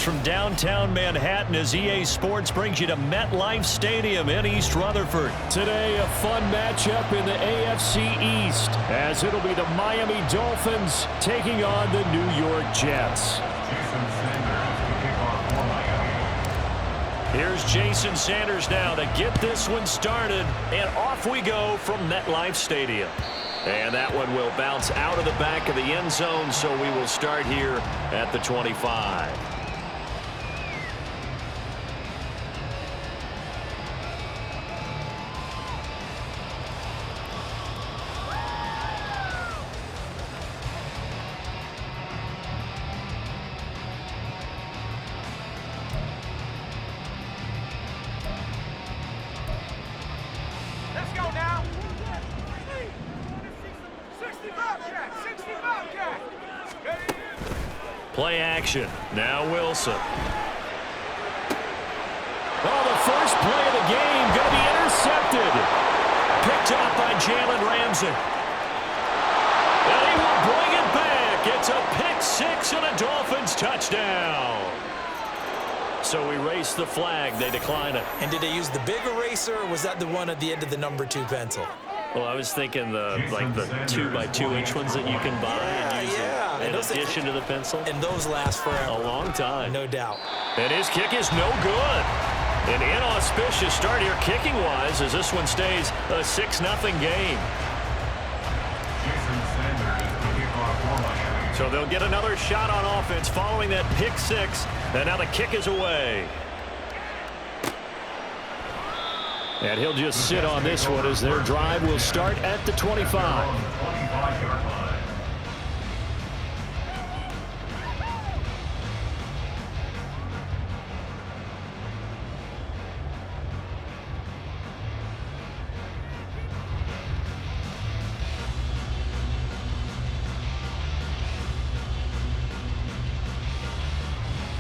from downtown Manhattan as EA Sports brings you to MetLife Stadium in East Rutherford. Today, a fun matchup in the AFC East, as it'll be the Miami Dolphins taking on the New York Jets. Here's Jason Sanders now to get this one started, and off we go from MetLife Stadium. And that one will bounce out of the back of the end zone, so we will start here at the 25. Play action. Now Wilson. Oh, the first play of the game going to be intercepted. Picked off by Jalen Ramsey. And he will bring it back. It's a pick six and a Dolphins touchdown. So we race the flag. They decline it. And did they use the big eraser, or was that the one at the end of the number 2 pencil? Well, I was thinking the 2x2-inch ones that you can buy and use in addition to the pencil. And those last forever. A long time. No doubt. And his kick is no good. An inauspicious start here kicking-wise as this one stays a 6-0 game. So they'll get another shot on offense following that pick six. And now the kick is away. And he'll just sit on this one as their drive will start at the 25.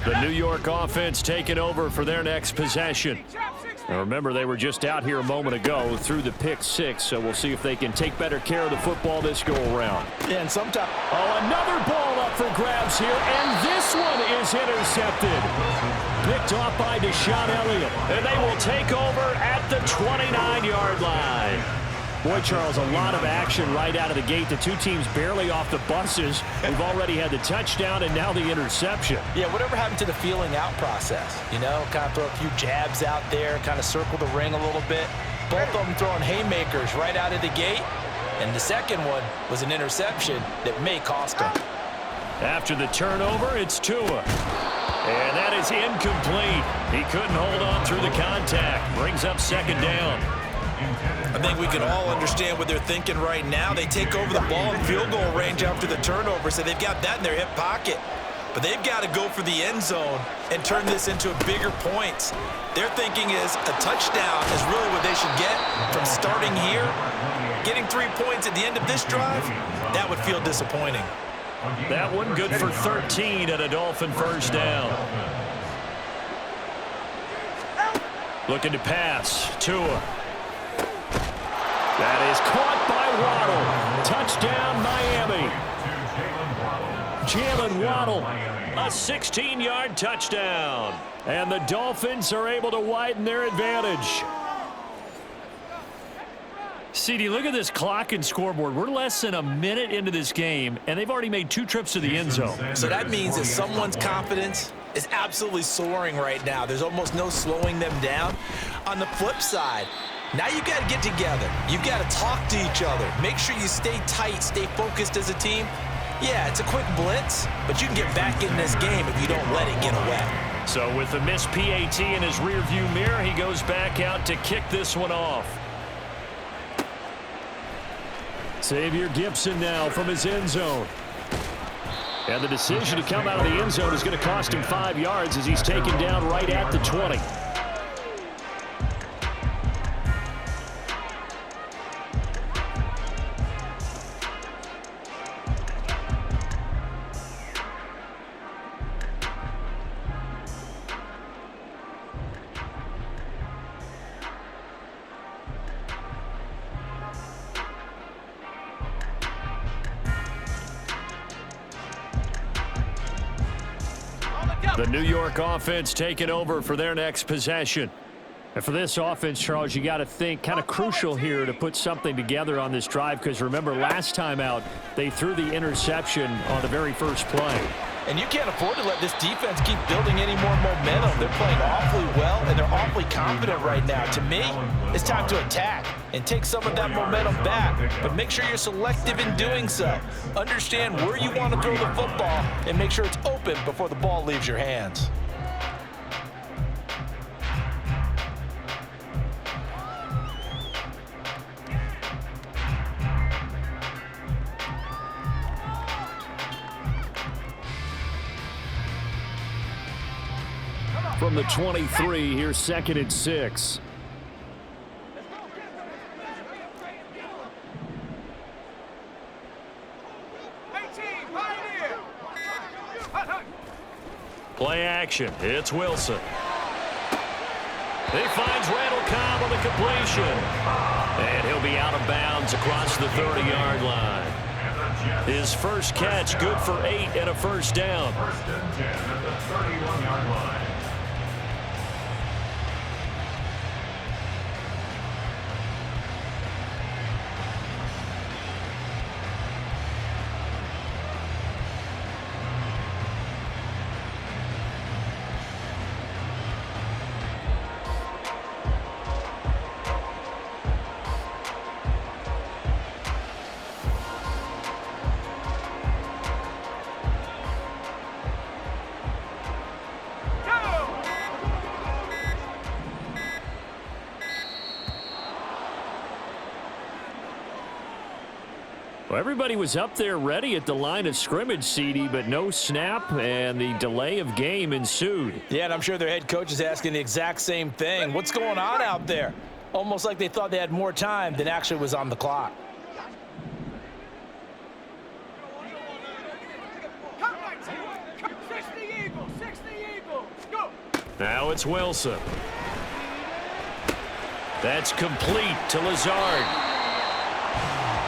The New York offense taking over for their next possession. Now remember, they were just out here a moment ago through the pick six, so we'll see if they can take better care of the football this go-around. Yeah, and sometimes... Oh, another ball up for grabs here, and this one is intercepted. Picked off by Deshaun Elliott, and they will take over at the 29-yard line. Boy, Charles, a lot of action right out of the gate. The two teams barely off the buses. We've already had the touchdown and now the interception. Yeah, whatever happened to the feeling out process? You know, kind of throw a few jabs out there, kind of circle the ring a little bit. Both of them throwing haymakers right out of the gate. And the second one was an interception that may cost them. After the turnover, it's Tua. And that is incomplete. He couldn't hold on through the contact. Brings up second down. I think we can all understand what they're thinking right now. They take over the ball in field goal range after the turnover, so they've got that in their hip pocket. But they've got to go for the end zone and turn this into bigger points. Their thinking is a touchdown is really what they should get from starting here. Getting 3 points at the end of this drive, that would feel disappointing. That one good for 13 at a Dolphin first down. Looking to pass. Tua. That is caught by Waddle. Touchdown, Miami. Jalen Waddle, a 16-yard touchdown. And the Dolphins are able to widen their advantage. CD, look at this clock and scoreboard. We're less than a minute into this game, and they've already made 2 trips to the end zone. So that means that someone's confidence is absolutely soaring right now. There's almost no slowing them down. On the flip side, now you got to get together. You've got to talk to each other. Make sure you stay tight, stay focused as a team. Yeah, it's a quick blitz, but you can get back in this game if you don't let it get away. So with the missed PAT in his rearview mirror, he goes back out to kick this one off. Xavier Gibson now from his end zone. And the decision to come out of the end zone is going to cost him 5 yards as he's taken down right at the 20. The New York offense taking over for their next possession. And for this offense, Charles, you got to think kind of crucial here to put something together on this drive because remember last time out they threw the interception on the very first play. And you can't afford to let this defense keep building any more momentum. They're playing awfully well, and they're awfully confident right now. To me, it's time to attack and take some of that momentum back. But make sure you're selective in doing so. Understand where you want to throw the football and make sure it's open before the ball leaves your hands. From the 23, here's 2nd and 6. Play action. It's Wilson. He finds Randall Cobb on the completion. And he'll be out of bounds across the 30-yard line. His first catch good for 8 and a first down. First and 10 at the 31-yard line. Well, everybody was up there ready at the line of scrimmage, CD, but no snap, and the delay of game ensued. Yeah, and I'm sure their head coach is asking the exact same thing. What's going on out there? Almost like they thought they had more time than actually was on the clock. Now it's Wilson. That's complete to Lazard.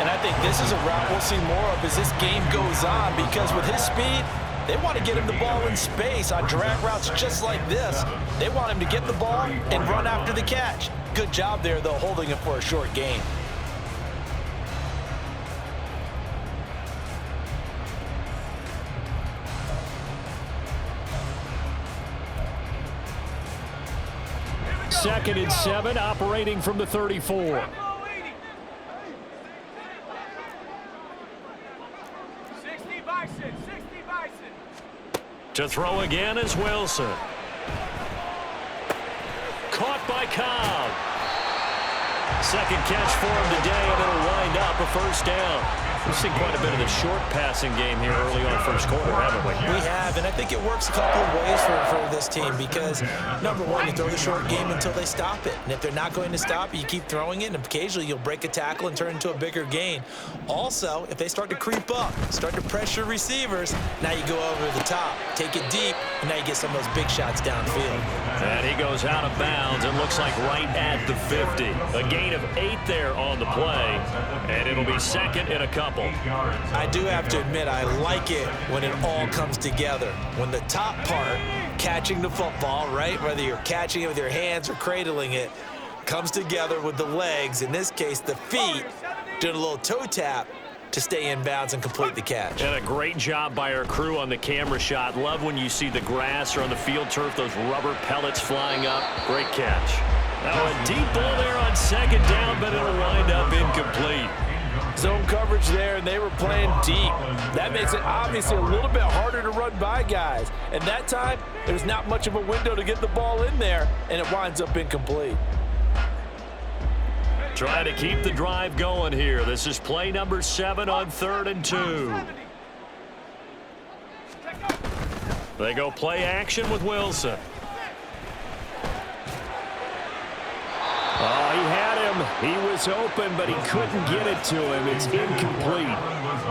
And I think this is a route we'll see more of as this game goes on because with his speed, they want to get him the ball in space on drag routes just like this. They want him to get the ball and run after the catch. Good job there, though, holding him for a short gain. Second and 7, operating from the 34. To throw again is Wilson. Caught by Cobb. Second catch for him today, and it'll wind up a first down. We've seen quite a bit of the short passing game here early on first quarter, haven't we? We have, and I think it works a couple of ways for this team because, number one, you throw the short game until they stop it. And if they're not going to stop it, you keep throwing it, and occasionally you'll break a tackle and turn it into a bigger gain. Also, if they start to creep up, start to pressure receivers, now you go over the top, take it deep, and now you get some of those big shots downfield. And he goes out of bounds and looks like right at the 50. A gain of 8 there on the play, and it'll be second and a couple. I do have to admit, I like it when it all comes together. When the top part, catching the football, right, whether you're catching it with your hands or cradling it, comes together with the legs, in this case the feet, doing a little toe tap to stay in bounds and complete the catch. And a great job by our crew on the camera shot. Love when you see the grass or on the field turf, those rubber pellets flying up. Great catch. Now a deep ball there on second down, but it'll wind up incomplete. Zone coverage there, and they were playing deep. That makes it obviously a little bit harder to run by guys. And that time, there's not much of a window to get the ball in there, and it winds up incomplete. Trying to keep the drive going here. This is play number 7 on 3rd and 2. They go play action with Wilson. Oh, he had him. He was open, but he couldn't get it to him. It's incomplete.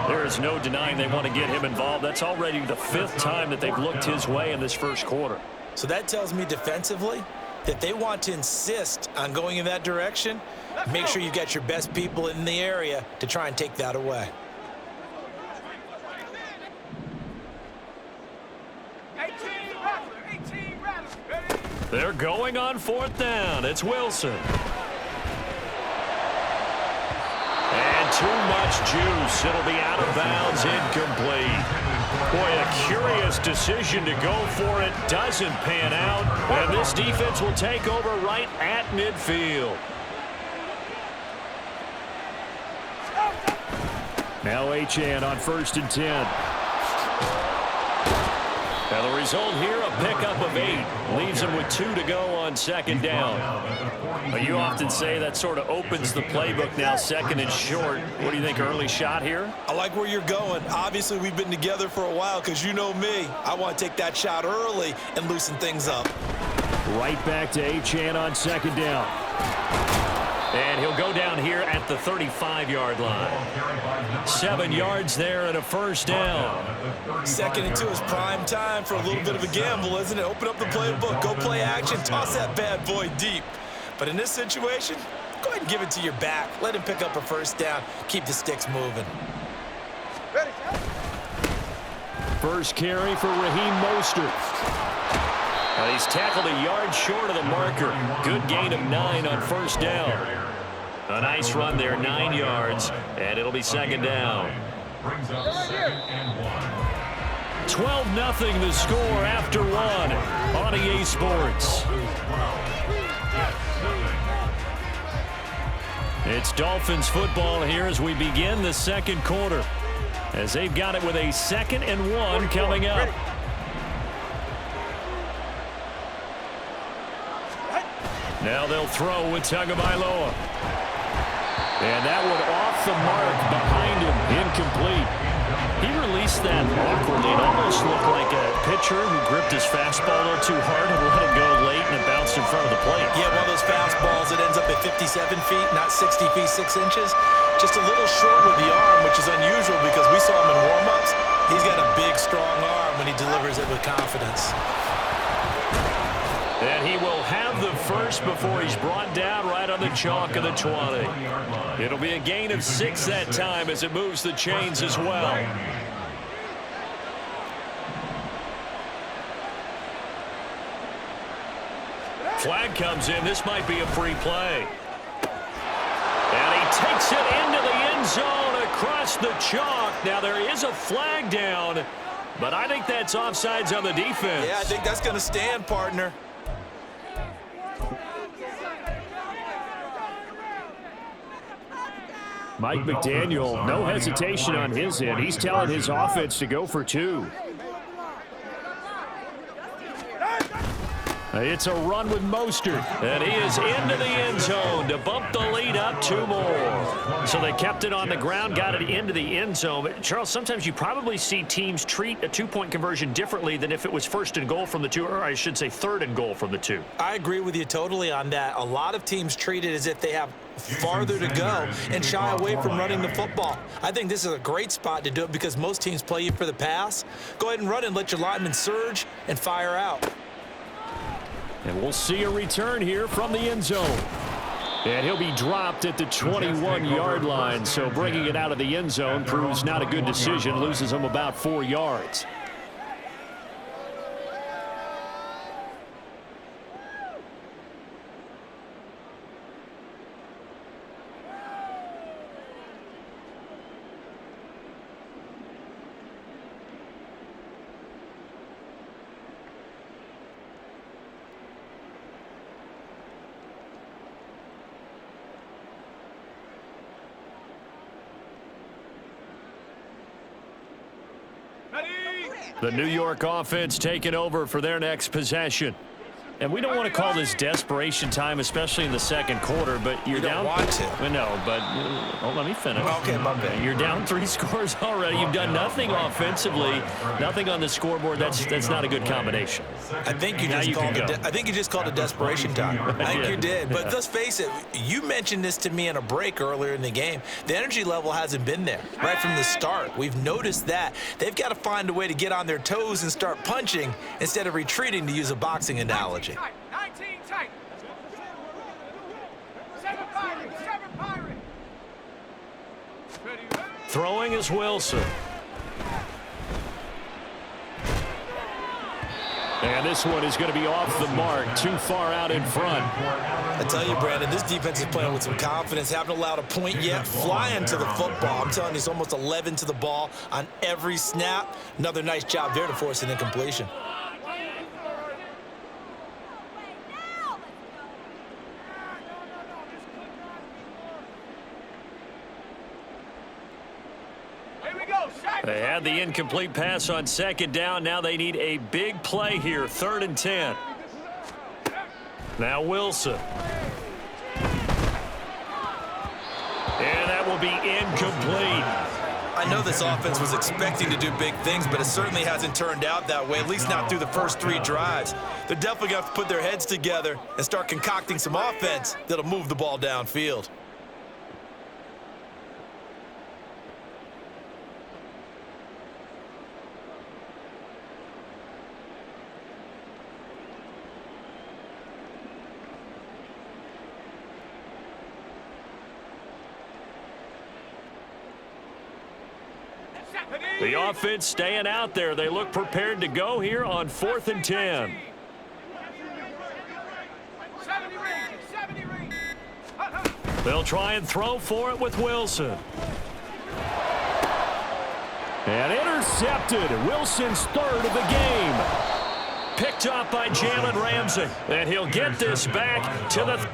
There is no denying they want to get him involved. That's already the 5th time that they've looked his way in this first quarter. So that tells me defensively that they want to insist on going in that direction. Make sure you've got your best people in the area to try and take that away. They're going on 4th down. It's Wilson. And too much juice. It'll be out of bounds, incomplete. Boy, a curious decision to go for it. Doesn't pan out. And this defense will take over right at midfield. Now H-N on 1st and 10. Now the result here, a pickup of 8. Leaves him with 2 to go on 2nd down. You often say that sort of opens the playbook now, 2nd and short. What do you think, early shot here? I like where you're going. Obviously, we've been together for a while because you know me. I want to take that shot early and loosen things up. Right back to H-N on 2nd down. And he'll go down here at the 35-yard line. 7 yards there and a 1st down. 2nd and 2 is prime time for a little bit of a gamble, isn't it? Open up the playbook, go play action, toss that bad boy deep. But in this situation, go ahead and give it to your back. Let him pick up a 1st down. Keep the sticks moving. First carry for Raheem Mostert. He's tackled a yard short of the marker. Good gain of 9 on 1st down. A nice run there, 9 yards, and it'll be 2nd down. 12-0 the score after 1 on EA Sports. It's Dolphins football here as we begin the 2nd quarter, as they've got it with a 2nd and 1 coming up. Now they'll throw with Tagovailoa. And that one off the mark behind him, incomplete. He released that awkwardly. It almost looked like a pitcher who gripped his fastball a little too hard and let it go late, and it bounced in front of the plate. Yeah, one of those fastballs that ends up at 57 feet, not 60 feet, 6 inches. Just a little short with the arm, which is unusual because we saw him in warm-ups. He's got a big, strong arm when he delivers it with confidence. And he will have the first before he's brought down right on the chalk of the 20. It'll be a gain of 6 that time as it moves the chains as well. Flag comes in. This might be a free play. And he takes it into the end zone across the chalk. Now there is a flag down, but I think that's offsides on the defense. Yeah, I think that's going to stand, partner. Mike McDaniel, no hesitation on his end. He's telling his offense to go for 2. It's a run with Mostert, and he is into the end zone to bump the lead up 2 more. So they kept it on the ground, got it into the end zone. But Charles, sometimes you probably see teams treat a 2-point conversion differently than if it was 1st and goal from the 2, or I should say 3rd and goal from the 2. I agree with you totally on that. A lot of teams treat it as if they have farther to go and shy away from running the football. I think this is a great spot to do it because most teams play you for the pass. Go ahead and run and let your linemen surge and fire out. And we'll see a return here from the end zone. And he'll be dropped at the 21-yard line. So bringing it out of the end zone proves not a good decision. Loses him about 4 yards. The New York offense taking over for their next possession. And we don't want to call this desperation time, especially in the 2nd quarter, but you're down. You don't want to. No, but let me finish. Okay, my bad. You're down 3 scores already. You've done nothing offensively, nothing on the scoreboard. That's not a good combination. I think you just called it desperation time. I think you did. But let's face it, you mentioned this to me in a break earlier in the game. The energy level hasn't been there right from the start. We've noticed that. They've got to find a way to get on their toes and start punching instead of retreating, to use a boxing analogy. 19 tight. 7 pirate. Throwing is Wilson. And this one is going to be off the mark, too far out in front. I tell you, Brandon, this defense is playing with some confidence. Haven't allowed a point yet. Flying to the football. I'm telling you, it's almost 11 to the ball on every snap. Another nice job there to force an incompletion. They had the incomplete pass on second down. Now they need a big play here, 3rd and 10. Now Wilson. And that will be incomplete. I know this offense was expecting to do big things, but it certainly hasn't turned out that way, at least not through the first 3 drives. They're definitely going to have to put their heads together and start concocting some offense that'll move the ball downfield. The offense staying out there. They look prepared to go here on 4th and 10. 70 range. They'll try and throw for it with Wilson. And intercepted. Wilson's 3rd of the game. Picked up by Jalen Ramsey. And he'll get this back to the